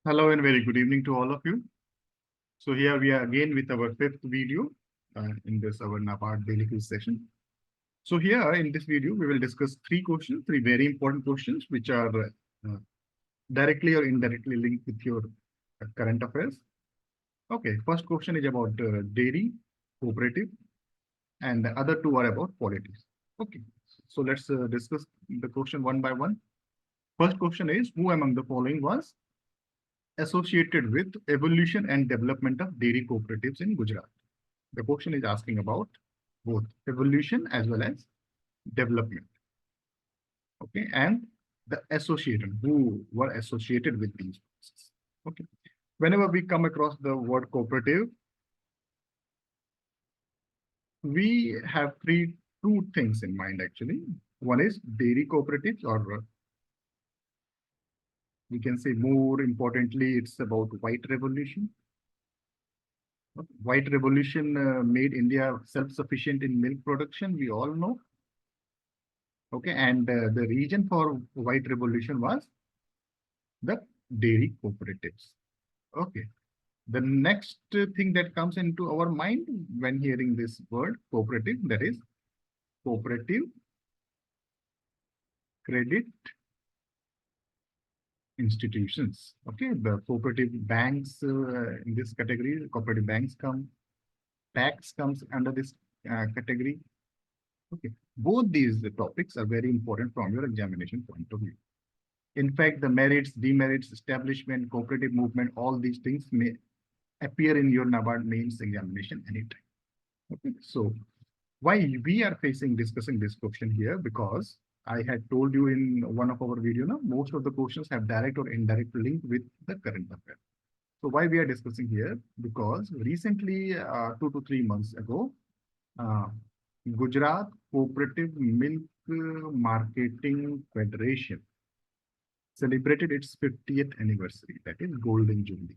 Hello and very good evening to all of you. So here we are again with our fifth video in this our Nabard daily quiz session. So here in this video, we will discuss three questions, three very important questions, which are directly or indirectly linked with your current affairs. Okay, first question is about dairy, cooperative, and the other two are about politics. Okay, so let's discuss the question one by one. First question is, who among the following was associated with evolution and development of dairy cooperatives in Gujarat? The question is asking about both evolution as well as development. Okay, and the associated, who were associated with these processes. Okay, whenever we come across the word cooperative, we have two things in mind actually. One is dairy cooperatives, or we can say more importantly, it's about white revolution. White revolution made India self-sufficient in milk production, we all know. Okay, and the reason for white revolution was the dairy cooperatives. Okay, the next thing that comes into our mind when hearing this word cooperative, that is cooperative credit institutions. Okay, the cooperative banks in this category, cooperative banks come, tax comes under this category. Okay, both these topics are very important from your examination point of view. In fact, the merits, demerits, establishment, cooperative movement, all these things may appear in your Nabard mains examination anytime. Okay, so why we are discussing this question here? Because I had told you in one of our video, now most of the questions have direct or indirect link with the current affair. So why we are discussing here? Because recently, 2 to 3 months ago, uh, Gujarat Cooperative Milk Marketing Federation celebrated its 50th anniversary, that is Golden Jubilee.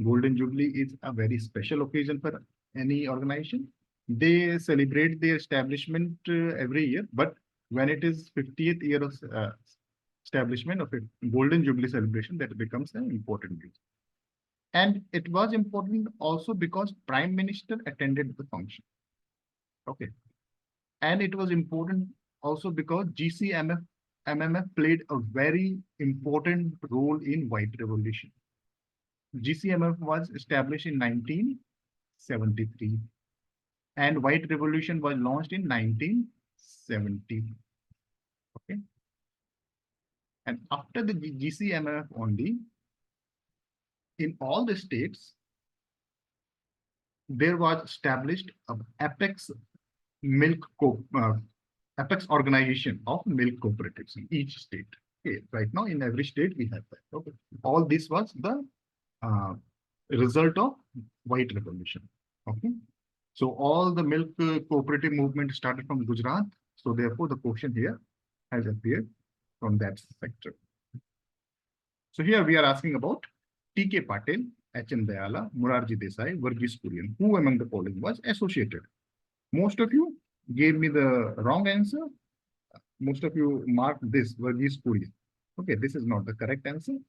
Golden Jubilee is a very special occasion for any organization. They celebrate their establishment every year, but when it is 50th year of establishment of a Golden Jubilee celebration, that becomes an important news. And it was important also because Prime Minister attended the function. Okay. And it was important also because MMF played a very important role in White Revolution. GCMF was established in 1973 and White Revolution was launched in 1970. Okay. And after the GCMF only, in all the states, there was established an apex organization of milk cooperatives in each state. Okay. Right now, in every state, we have that. Okay. All this was the result of White Revolution. Okay. So all the milk cooperative movement started from Gujarat. So therefore, the question here has appeared from that sector. So here we are asking about T.K. Patil, H.N. Dayala, Morarji Desai, Verghese Kurian. Who among the following was associated? Most of you gave me the wrong answer. Most of you marked this, Verghese Kurian. Okay, this is not the correct answer.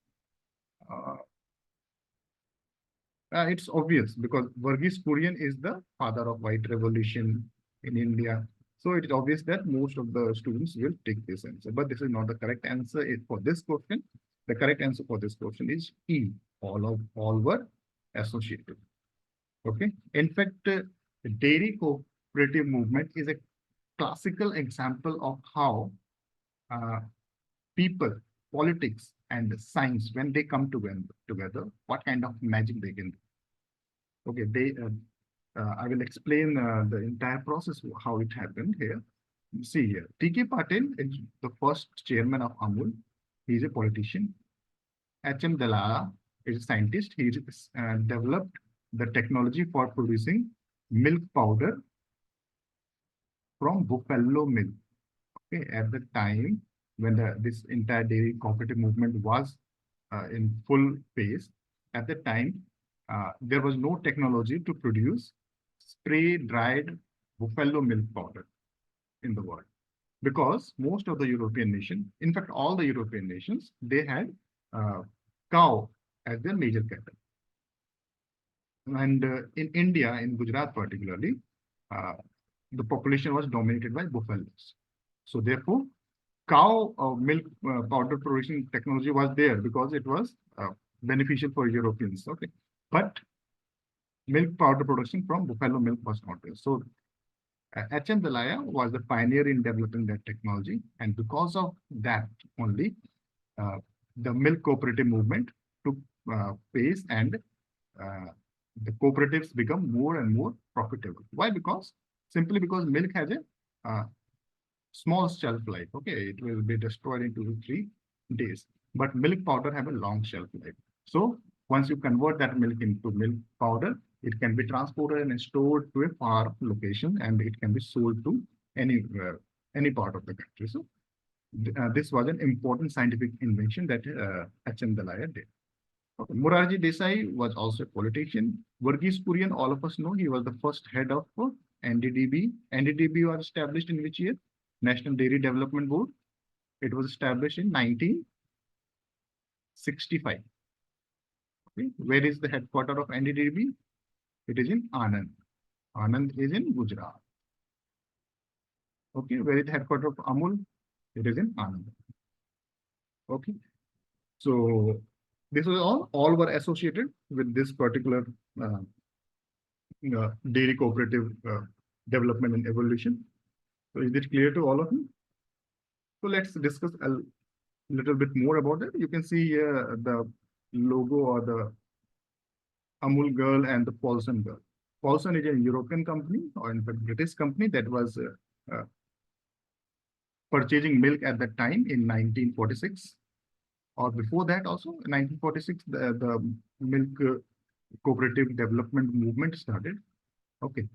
It's obvious because Verghese Kurian is the father of White Revolution in India. So it is obvious that most of the students will take this answer, but this is not the correct answer for this question. The correct answer for this question is E. All were associated. Okay. In fact, the dairy cooperative movement is a classical example of how people, politics, and science, when they come together, what kind of magic they can do. Okay, I will explain the entire process, how it happened here. See here, T.K. Patil is the first chairman of Amul. He is a politician. H.M. Dalala is a scientist. He developed the technology for producing milk powder from buffalo milk. Okay, at the time when this entire dairy cooperative movement was in full phase, at the time, there was no technology to produce spray-dried buffalo milk powder in the world. Because most of the European nations, in fact, all the European nations, they had cow as their major cattle. And in India, in Gujarat particularly, uh, the population was dominated by buffaloes. So therefore, cow milk powder production technology was there because it was beneficial for Europeans. Okay, but milk powder production from buffalo milk was not there. So H.M. Dalaya was the pioneer in developing that technology, and because of that only, uh, the milk cooperative movement took pace, and uh, the cooperatives become more and more profitable. Why? Because simply because milk has a small shelf life. Okay, it will be destroyed in 2 to 3 days, but milk powder have a long shelf life. So once you convert that milk into milk powder, it can be transported and stored to a far location, and it can be sold to any part of the country. So this was an important scientific invention that H.M. Dalaya did. Okay. Morarji Desai was also a politician. Verghese Kurian, all of us know, he was the first head of NDDB. NDDB was established in which year? National Dairy Development Board. It was established in 1965. Okay. Where is the headquarter of NDDB? It is in Anand. Anand is in Gujarat. Okay. Where is the headquarter of Amul? It is in Anand. Okay. So this was all were associated with this particular dairy cooperative development and evolution. So is it clear to all of you? So let's discuss a little bit more about it. You can see here the logo or the Amul girl and the Paulson girl. Paulson is a European company, or in fact British company, that was purchasing milk at that time in 1946, or before that also in 1946 the milk cooperative development movement started. Okay,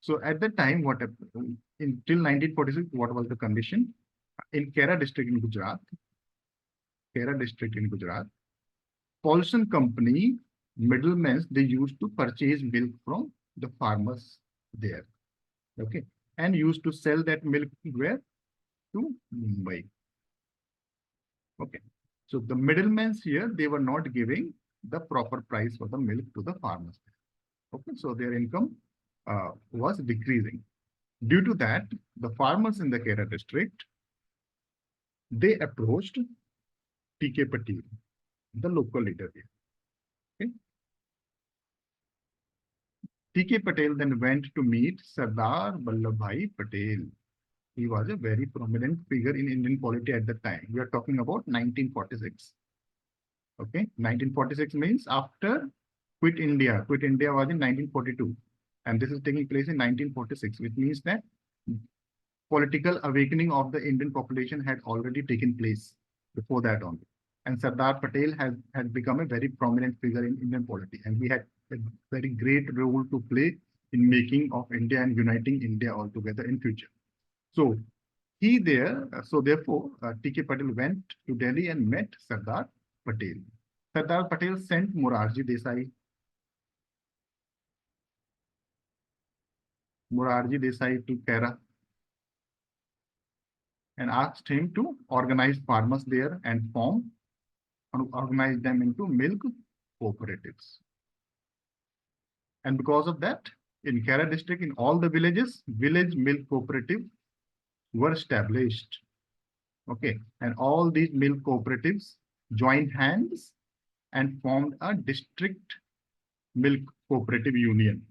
so at that time, what until 1946, what was the condition in Kera district in Gujarat? Kera district in Gujarat, Paulson company middlemen, they used to purchase milk from the farmers there. Okay, and used to sell that milk where? To Mumbai. Okay, so the middlemen here, they were not giving the proper price for the milk to the farmers. Okay, so their income was decreasing. Due to that, the farmers in the Kera district, they approached T.K. Patel, the local leader here. Okay. T.K. Patel then went to meet Sardar Vallabhbhai Patel. He was a very prominent figure in Indian polity at that time. We are talking about 1946. Okay, 1946 means after Quit India. Quit India was in 1942, and this is taking place in 1946, which means that political awakening of the Indian population had already taken place before that only. And Sardar Patel had become a very prominent figure in Indian polity, and he had a very great role to play in making of India and uniting India altogether in future. So so therefore, T.K. Patel went to Delhi and met Sardar Patel. Sardar Patel sent Morarji Desai to Kera and asked him to organize farmers there and organize them into milk cooperatives. And because of that, in Kera district, in all the villages, village milk cooperatives were established. Okay, and all these milk cooperatives joined hands and formed a district milk cooperative union.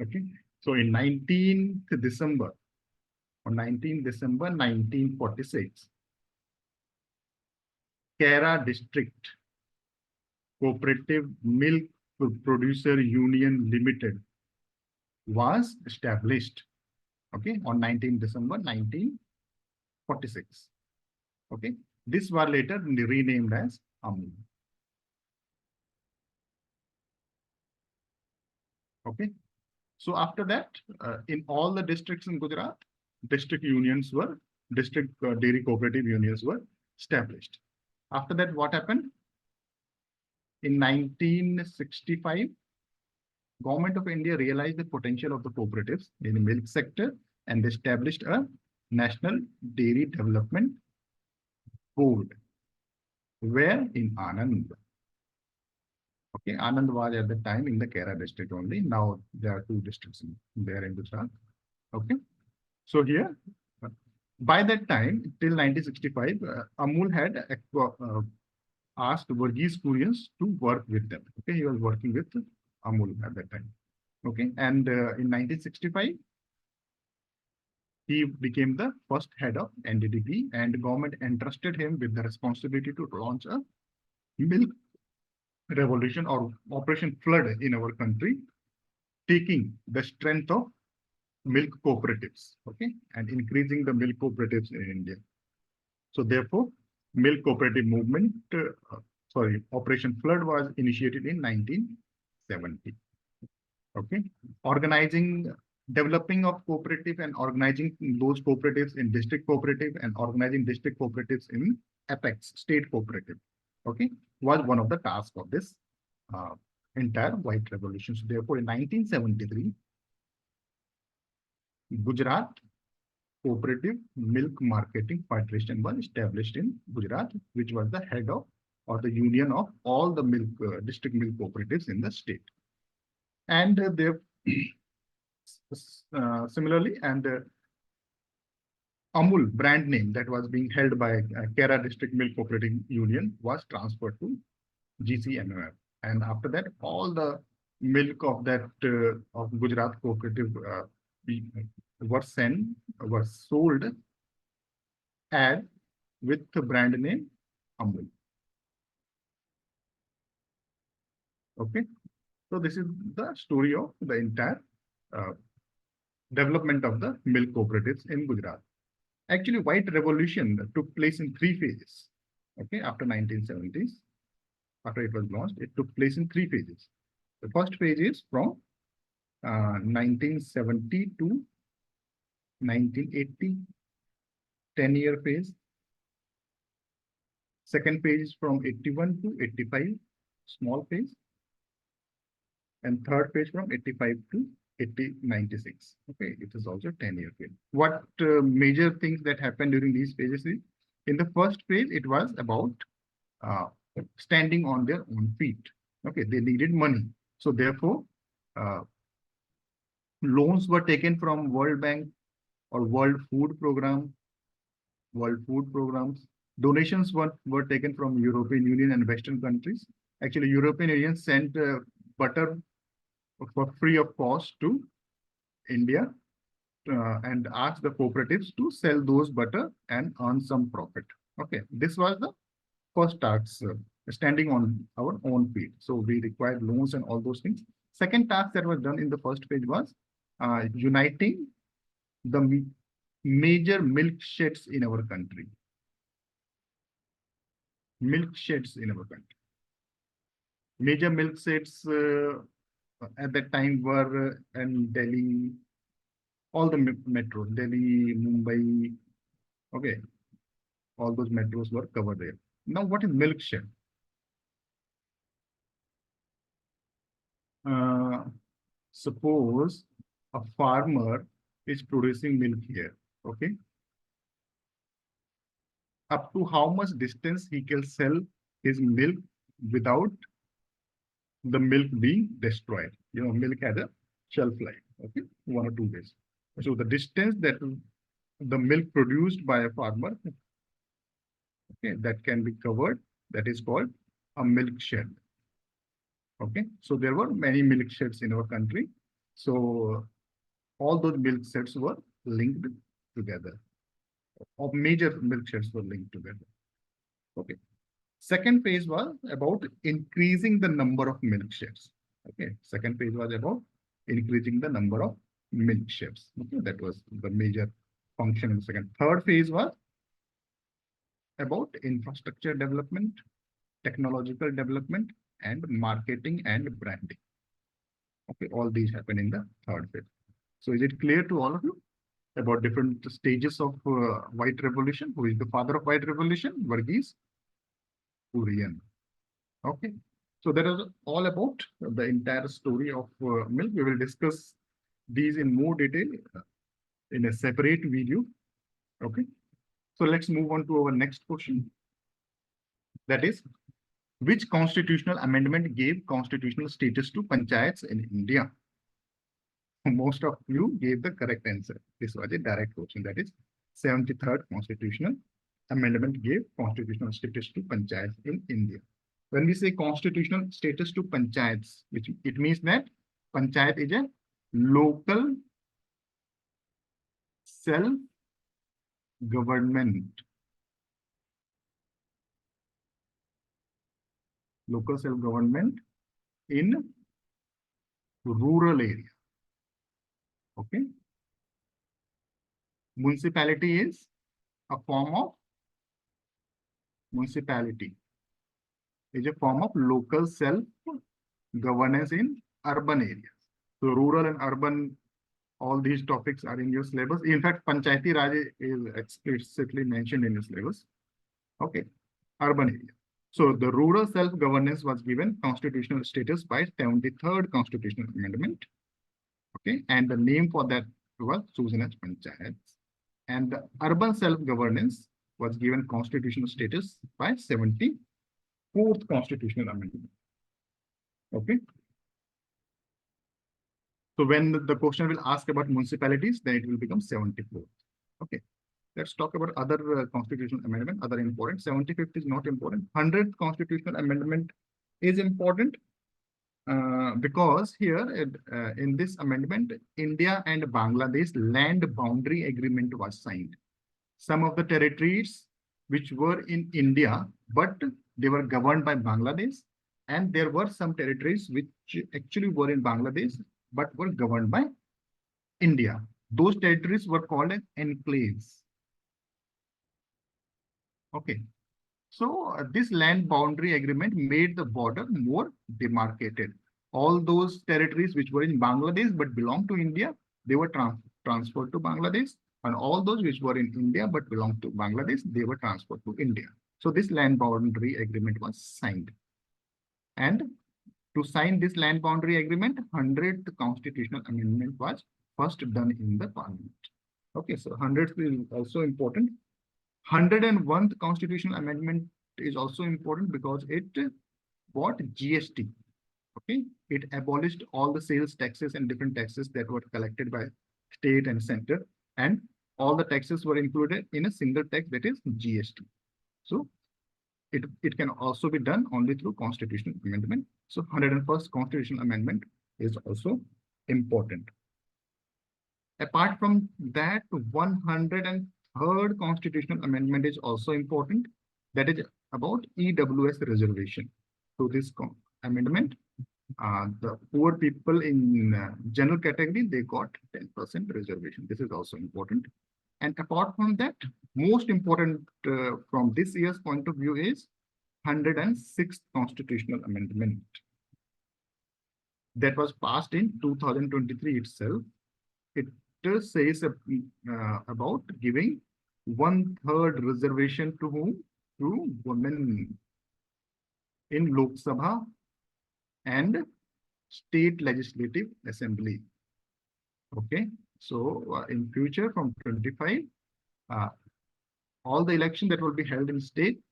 Okay, so in 19th December, on 19th December 1946, Kera District Cooperative Milk Producer Union Limited was established. Okay, on 19th December 1946. Okay, this was later renamed as Amul. Okay, so after that, in all the districts in Gujarat, district dairy cooperative unions were established. After that, what happened? In 1965, Government of India realized the potential of the cooperatives in the milk sector and established a National Dairy Development Board, where in Anand. Okay, Anand was at the time in the Kera district only. Now there are two districts there in Gujarat. Okay, so here, by that time, till 1965, Amul had asked Varghese Kurians to work with them. Okay, he was working with Amul at that time. Okay, and in 1965, he became the first head of NDDP, and government entrusted him with the responsibility to launch a milk revolution or Operation Flood in our country, taking the strength of milk cooperatives, okay, and increasing the milk cooperatives in India. So therefore, milk cooperative movement, Operation Flood was initiated in 1970. Okay, organizing, developing of cooperative and organizing those cooperatives in district cooperative and organizing district cooperatives in apex state cooperative. Okay, was one of the tasks of this uh, entire white revolution. So therefore, in 1973, Gujarat Cooperative Milk Marketing Federation was established in Gujarat, which was the head of or the union of all the milk district milk cooperatives in the state. And similarly, and Amul brand name that was being held by Kera District Milk Cooperative Union was transferred to GCMF. And after that, all the milk of that of Gujarat Cooperative were sold as with the brand name Amul. Okay, so this is the story of the entire development of the milk cooperatives in Gujarat. Actually, white revolution took place in three phases. Okay, after 1970s, after it was launched, it took place in three phases. The first phase is from 1970 to 1980, 10-year phase. Second phase is from 81 to 85, small phase. And third phase from 85 to 96. Okay, it is also 10-year phase. What major things that happened during these phases is, in the first phase, it was about standing on their own feet. Okay, they needed money. So therefore, loans were taken from World Bank or World Food Programs. Donations were taken from European Union and Western countries. Actually, European Union sent butter for free of cost to India and asked the cooperatives to sell those butter and earn some profit. Okay, this was the first task, standing on our own feet. So we required loans and all those things. Second task that was done in the first page was uniting the major milk sheds in our country. Milk sheds in our country. Major milk sheds at that time were in Delhi, all the metros, Delhi, Mumbai, okay, all those metros were covered there. Now, what is milk shed? Suppose a farmer is producing milk here, okay? Up to how much distance he can sell his milk without the milk being destroyed. You know, milk has a shelf life, okay, 1 or 2 days. So the distance that the milk produced by a farmer, okay, that can be covered, that is called a milk shed. Okay, so there were many milk sheds in our country. So all those milk sheds were linked together, or major milk sheds were linked together. Okay. Second phase was about increasing the number of milk sheds. Okay. Second phase was about increasing the number of milk sheds. Okay. That was the major function in the second. Third phase was about infrastructure development, technological development, and marketing and branding. Okay. All these happen in the third phase. So is it clear to all of you about different stages of white revolution? Who is the father of white revolution? Varghese Kurian. Okay, so that is all about the entire story of milk. We will discuss these in more detail in a separate video. Okay, so let's move on to our next question. That is, Which constitutional amendment gave constitutional status to panchayats in India? Most of you gave the correct answer. This was a direct question. That is 73rd constitutional amendment gave constitutional status to panchayats in India. When we say constitutional status to panchayats, which it means that panchayat is a local self-government. Local self-government in rural area. Okay. Municipality is a form of municipality. Is a form of local self-governance in urban areas. So rural and urban, all these topics are in your syllabus. In fact, Panchayati Raj is explicitly mentioned in your syllabus. Okay, urban area. So the rural self-governance was given constitutional status by 73rd Constitutional Amendment. Okay, and the name for that was chosen as Panchayats. And the urban self-governance was given constitutional status by 74th Constitutional Amendment. Okay. So when the question will ask about municipalities, then it will become 74th. Okay. Let's talk about other constitutional amendment, other important. 75th is not important. 100th Constitutional Amendment is important because here in this amendment, India and Bangladesh land boundary agreement was signed. Some of the territories which were in India, but they were governed by Bangladesh, and there were some territories which actually were in Bangladesh, but were governed by India. Those territories were called as enclaves. Okay. So this land boundary agreement made the border more demarcated. All those territories which were in Bangladesh but belonged to India, they were transferred to Bangladesh. And all those which were in India but belonged to Bangladesh, they were transferred to India. So this land boundary agreement was signed. And to sign this land boundary agreement, 100th Constitutional Amendment was first done in the Parliament. Okay, so 100th is also important. 101th Constitutional Amendment is also important because it brought GST. Okay, it abolished all the sales taxes and different taxes that were collected by state and center, and all the taxes were included in a single tax, that is GST. So it can also be done only through constitutional amendment. So 101st Constitutional Amendment is also important. Apart from that, 103rd Constitutional Amendment is also important. That is about EWS reservation. So this amendment, the poor people in general category, they got 10% reservation. This is also important. And apart from that, most important from this year's point of view is 106th Constitutional Amendment that was passed in 2023 itself. It says about giving 1/3 reservation to whom? To women in Lok Sabha and State Legislative Assembly. Okay, so in future from 25, all the election that will be held in state,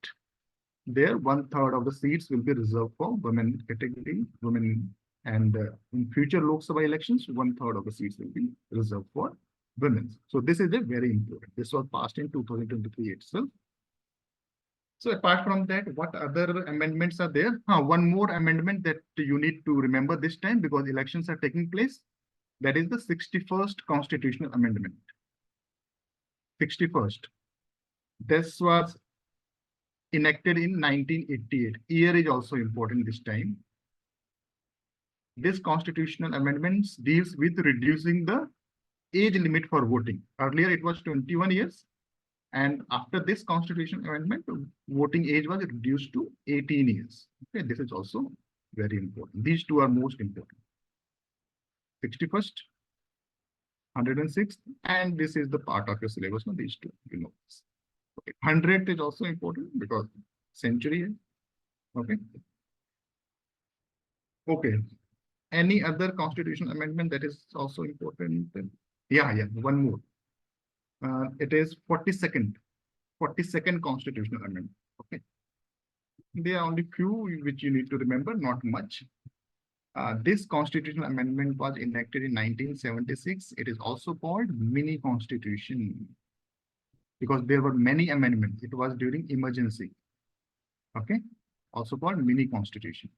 there 1/3 of the seats will be reserved for women category, women, and in future Lok Sabha elections, 1/3 of the seats will be reserved for women. So this is a very important. This was passed in 2023 itself. So apart from that, what other amendments are there? One more amendment that you need to remember this time because elections are taking place. That is the 61st Constitutional Amendment. 61st. This was enacted in 1988. Year is also important this time. This constitutional amendment deals with reducing the age limit for voting. Earlier it was 21 years. And after this constitutional amendment, voting age was reduced to 18 years. Okay, this is also very important. These two are most important. 61st, 106th, and this is the part of your syllabus. No, these two, you know. Okay. 100th is also important because century. Okay. Okay. Any other constitutional amendment that is also important? Yeah, one more. It is 42nd Constitutional Amendment. Okay. There are only few which you need to remember, not much. This constitutional amendment was enacted in 1976. It is also called mini constitution because there were many amendments. It was during emergency. Okay, also called mini constitution.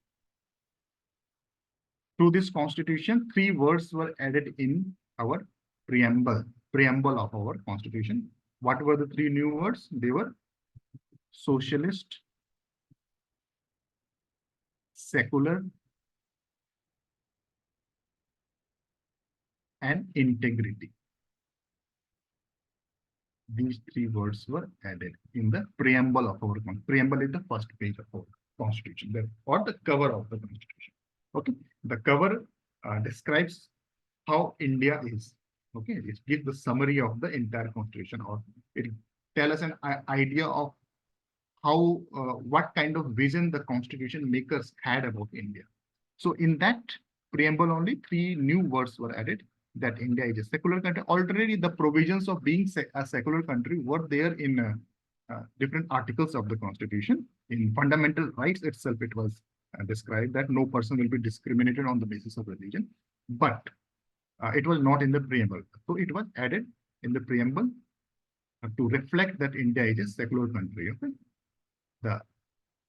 To this constitution, 3 words were added in our preamble of our constitution. What were the 3 new words? They were socialist, secular, and integrity. These 3 words were added in the preamble of our constitution. Preamble is the first page of our constitution, or the cover of the constitution. Okay, the cover describes how India is. Okay, it gives the summary of the entire constitution, or it tells us an idea of how what kind of vision the constitution makers had about India. So in that preamble, only 3 new words were added, that India is a secular country. Already the provisions of being a secular country were there in different articles of the constitution. In fundamental rights itself, it was described that no person will be discriminated on the basis of religion, but it was not in the preamble. So it was added in the preamble to reflect that India is a secular country. Okay? The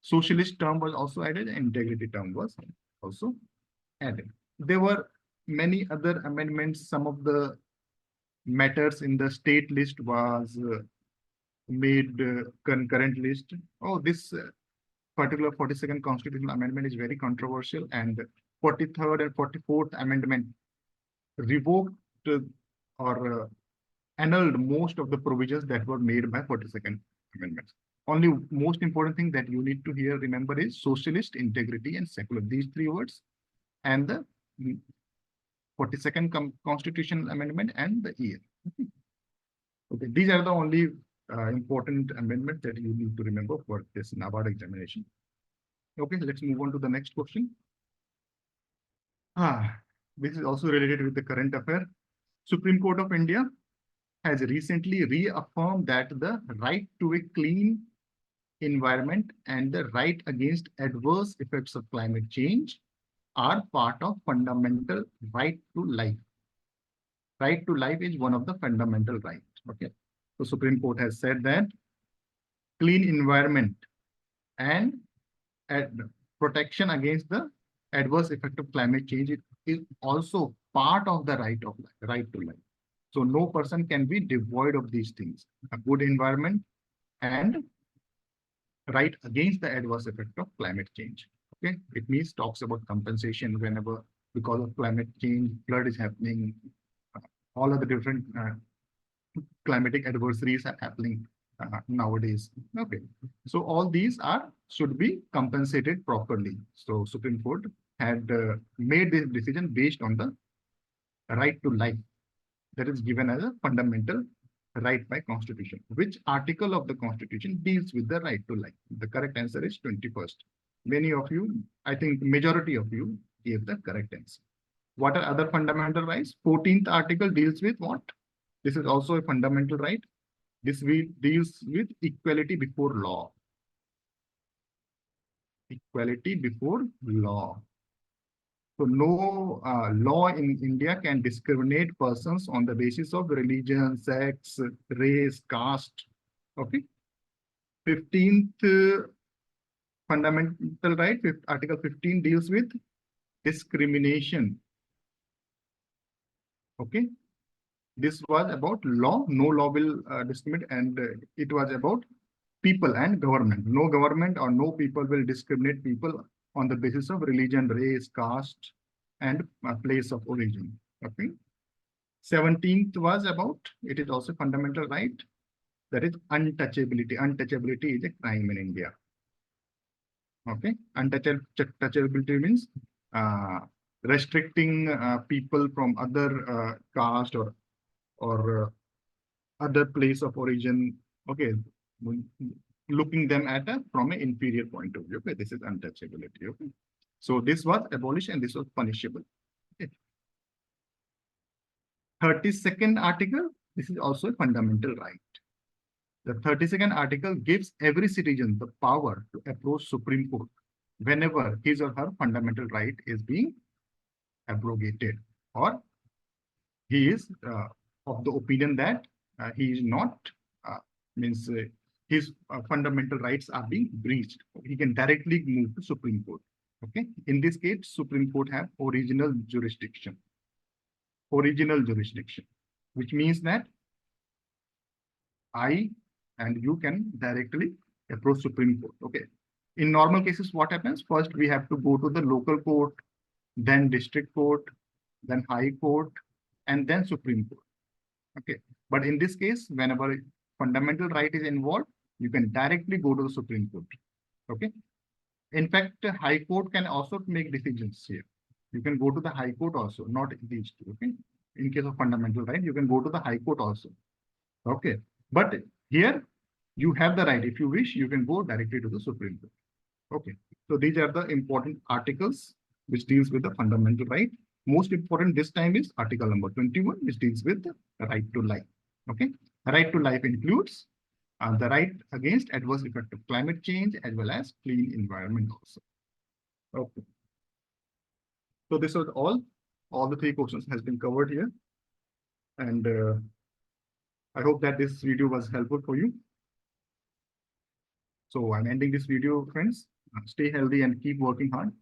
socialist term was also added, and integrity term was also added. There were many other amendments. Some of the matters in the state list was made concurrent list. Oh, this particular 42nd constitutional amendment is very controversial, and 43rd and 44th amendment revoked or annulled most of the provisions that were made by 42nd amendments. Only most important thing that you need to here remember is socialist, integrity, and secular. These 3 words, and the 42nd constitutional amendment and the year. Okay, these are the only important amendments that you need to remember for this Nabard examination. Okay, let's move on to the next question. This is also related with the current affair. Supreme Court of India has recently reaffirmed that the right to a clean environment and the right against adverse effects of climate change are part of fundamental right to life. Right to life is one of the fundamental rights. Okay, so Supreme Court has said that clean environment and protection against the adverse effect of climate change is also part of the right of life, right to life. So no person can be devoid of these things: a good environment and right against the adverse effect of climate change. Okay, it means talks about compensation whenever because of climate change, flood is happening, all of the different climatic adversaries are happening nowadays. Okay, so all these should be compensated properly. So Supreme Court had made this decision based on the right to life that is given as a fundamental right by Constitution. Which article of the Constitution deals with the right to life? The correct answer is 21st. Many of you, I think majority of you, gave the correct answer. What are other fundamental rights? 14th article deals with what? This is also a fundamental right. This deals with equality before law. Equality before law. So no law in India can discriminate persons on the basis of religion, sex, race, caste. Okay. 15th fundamental right, Article 15 deals with discrimination. Okay. This was about law. No law will discriminate, and it was about people and government. No government or no people will discriminate people on the basis of religion, race, caste, and place of origin. Okay. 17th was about, it is also fundamental right, that is untouchability. Untouchability is a crime in India. Okay. Untouchability means restricting people from other caste or other place of origin. Okay, looking them at from an inferior point of view. Okay, this is untouchability. Okay, so this was abolished and this was punishable. Okay. 32nd article, this is also a fundamental right. The 32nd article gives every citizen the power to approach Supreme Court whenever his or her fundamental right is being abrogated, or he is of the opinion that he is not, uh, means his fundamental rights are being breached. He can directly move to Supreme Court. Okay. In this case, Supreme Court have original jurisdiction. Original jurisdiction, which means that I and you can directly approach Supreme Court. Okay. In normal cases, what happens? First, we have to go to the local court, then district court, then high court, and then Supreme Court. Okay. But in this case, whenever fundamental right is involved, you can directly go to the Supreme Court. Okay. In fact, High Court can also make decisions here. You can go to the High Court also, not these two. Okay. In case of fundamental right, you can go to the High Court also. Okay. But here you have the right. If you wish, you can go directly to the Supreme Court. Okay. So these are the important articles which deals with the fundamental right. Most important this time is article number 21, which deals with the right to life. Okay. Right to life includes the right against adverse effect of climate change as well as clean environment also. Okay. So this was all the three questions has been covered here. And I hope that this video was helpful for you. So I'm ending this video, friends. Stay healthy and keep working hard.